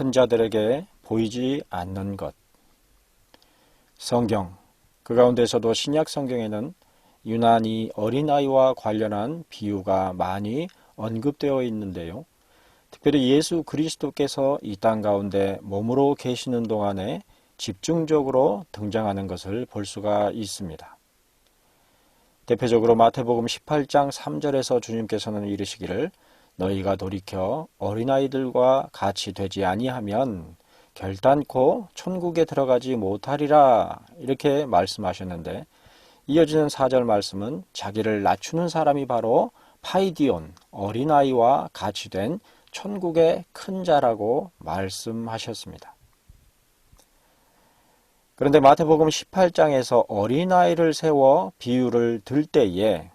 큰 자들에게 보이지 않는 것. 성경, 그 가운데서도 신약 성경에는 유난히 어린아이와 관련한 비유가 많이 언급되어 있는데요. 특별히 예수 그리스도께서 이 땅 가운데 몸으로 계시는 동안에 집중적으로 등장하는 것을 볼 수가 있습니다. 대표적으로 마태복음 18장 3절에서 주님께서는 이르시기를 너희가 돌이켜 어린아이들과 같이 되지 아니하면 결단코 천국에 들어가지 못하리라 이렇게 말씀하셨는데, 이어지는 4절 말씀은 자기를 낮추는 사람이 바로 파이디온, 어린아이와 같이 된 천국의 큰 자라고 말씀하셨습니다. 그런데 마태복음 18장에서 어린아이를 세워 비유를 들 때에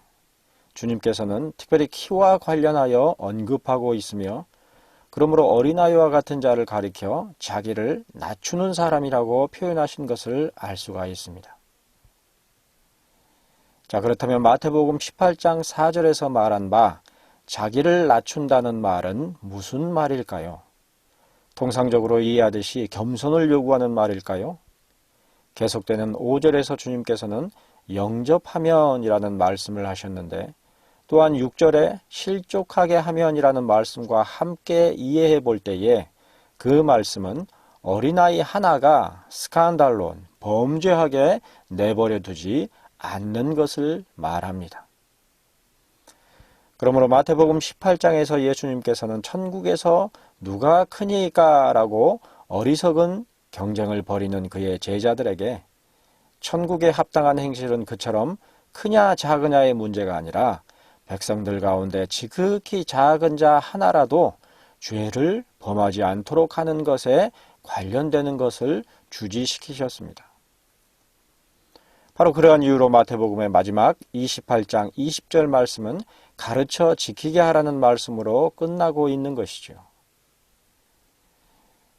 주님께서는 특별히 키와 관련하여 언급하고 있으며, 그러므로 어린아이와 같은 자를 가리켜 자기를 낮추는 사람이라고 표현하신 것을 알 수가 있습니다. 자, 그렇다면 마태복음 18장 4절에서 말한 바 자기를 낮춘다는 말은 무슨 말일까요? 통상적으로 이해하듯이 겸손을 요구하는 말일까요? 계속되는 5절에서 주님께서는 영접하면이라는 말씀을 하셨는데, 또한 6절에 실족하게 하면이라는 말씀과 함께 이해해 볼 때에 그 말씀은 어린아이 하나가 스칸달론, 범죄하게 내버려 두지 않는 것을 말합니다. 그러므로 마태복음 18장에서 예수님께서는 천국에서 누가 크니까 라고 어리석은 경쟁을 벌이는 그의 제자들에게 천국에 합당한 행실은 그처럼 크냐 작으냐의 문제가 아니라 백성들 가운데 지극히 작은 자 하나라도 죄를 범하지 않도록 하는 것에 관련되는 것을 주지시키셨습니다. 바로 그러한 이유로 마태복음의 마지막 28장 20절 말씀은 가르쳐 지키게 하라는 말씀으로 끝나고 있는 것이죠.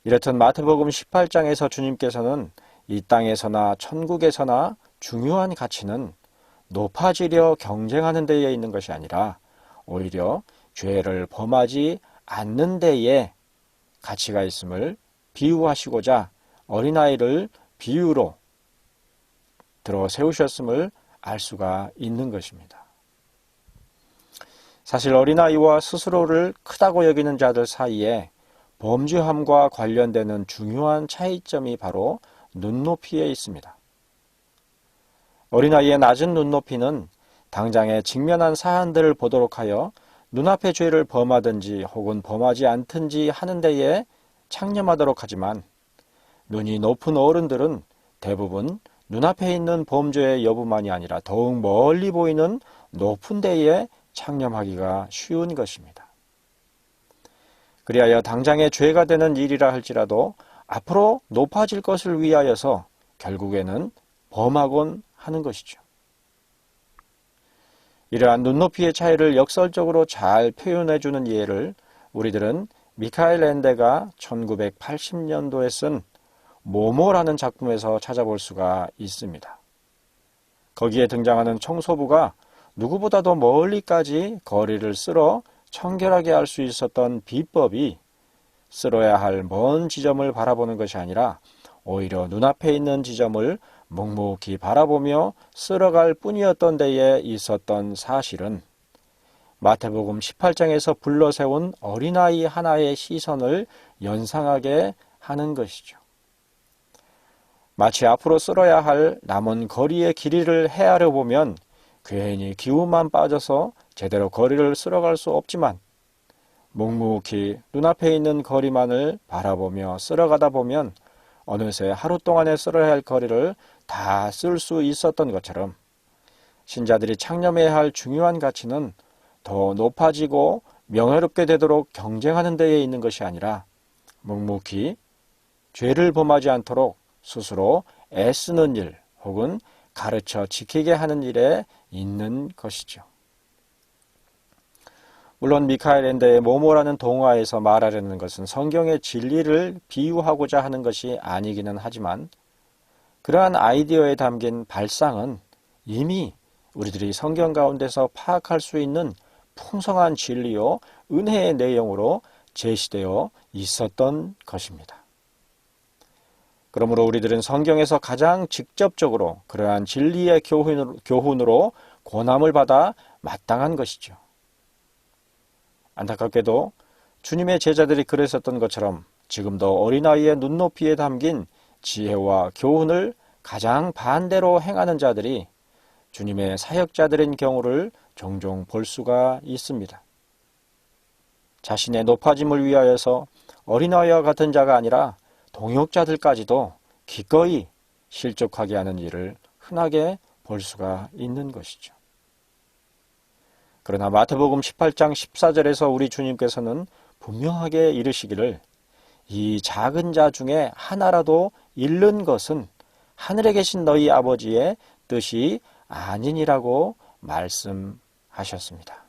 이렇듯 마태복음 18장에서 주님께서는 이 땅에서나 천국에서나 중요한 가치는 높아지려 경쟁하는 데에 있는 것이 아니라 오히려 죄를 범하지 않는 데에 가치가 있음을 비유하시고자 어린아이를 비유로 들어 세우셨음을 알 수가 있는 것입니다. 사실 어린아이와 스스로를 크다고 여기는 자들 사이에 범죄함과 관련되는 중요한 차이점이 바로 눈높이에 있습니다. 어린아이의 낮은 눈높이는 당장에 직면한 사안들을 보도록 하여 눈앞의 죄를 범하든지 혹은 범하지 않든지 하는 데에 창념하도록 하지만, 눈이 높은 어른들은 대부분 눈앞에 있는 범죄의 여부만이 아니라 더욱 멀리 보이는 높은 데에 창념하기가 쉬운 것입니다. 그리하여 당장의 죄가 되는 일이라 할지라도 앞으로 높아질 것을 위하여서 결국에는 범하곤 하는 것이죠. 이러한 눈높이의 차이를 역설적으로 잘 표현해주는 예를 우리들은 미카엘 앤데가 1980년도에 쓴 모모라는 작품에서 찾아볼 수가 있습니다. 거기에 등장하는 청소부가 누구보다도 멀리까지 거리를 쓸어 청결하게 할 수 있었던 비법이 쓸어야 할 먼 지점을 바라보는 것이 아니라 오히려 눈앞에 있는 지점을 묵묵히 바라보며 쓸어갈 뿐이었던 데에 있었던 사실은 마태복음 18장에서 불러세운 어린아이 하나의 시선을 연상하게 하는 것이죠. 마치 앞으로 쓸어야 할 남은 거리의 길이를 헤아려 보면 괜히 기운만 빠져서 제대로 거리를 쓸어갈 수 없지만, 묵묵히 눈앞에 있는 거리만을 바라보며 쓸어가다 보면 어느새 하루 동안에 쓸어야 할 거리를 다 쓸 수 있었던 것처럼, 신자들이 창념해야 할 중요한 가치는 더 높아지고 명예롭게 되도록 경쟁하는 데에 있는 것이 아니라 묵묵히 죄를 범하지 않도록 스스로 애쓰는 일 혹은 가르쳐 지키게 하는 일에 있는 것이죠. 물론 미카엘 앤데의 모모라는 동화에서 말하려는 것은 성경의 진리를 비유하고자 하는 것이 아니기는 하지만, 그러한 아이디어에 담긴 발상은 이미 우리들이 성경 가운데서 파악할 수 있는 풍성한 진리요 은혜의 내용으로 제시되어 있었던 것입니다. 그러므로 우리들은 성경에서 가장 직접적으로 그러한 진리의 교훈으로 고난을 받아 마땅한 것이죠. 안타깝게도 주님의 제자들이 그랬었던 것처럼 지금도 어린아이의 눈높이에 담긴 지혜와 교훈을 가장 반대로 행하는 자들이 주님의 사역자들인 경우를 종종 볼 수가 있습니다. 자신의 높아짐을 위하여서 어린아이와 같은 자가 아니라 동역자들까지도 기꺼이 실족하게 하는 일을 흔하게 볼 수가 있는 것이죠. 그러나 마태복음 18장 14절에서 우리 주님께서는 분명하게 이르시기를 이 작은 자 중에 하나라도 잃는 것은 하늘에 계신 너희 아버지의 뜻이 아니니라고 말씀하셨습니다.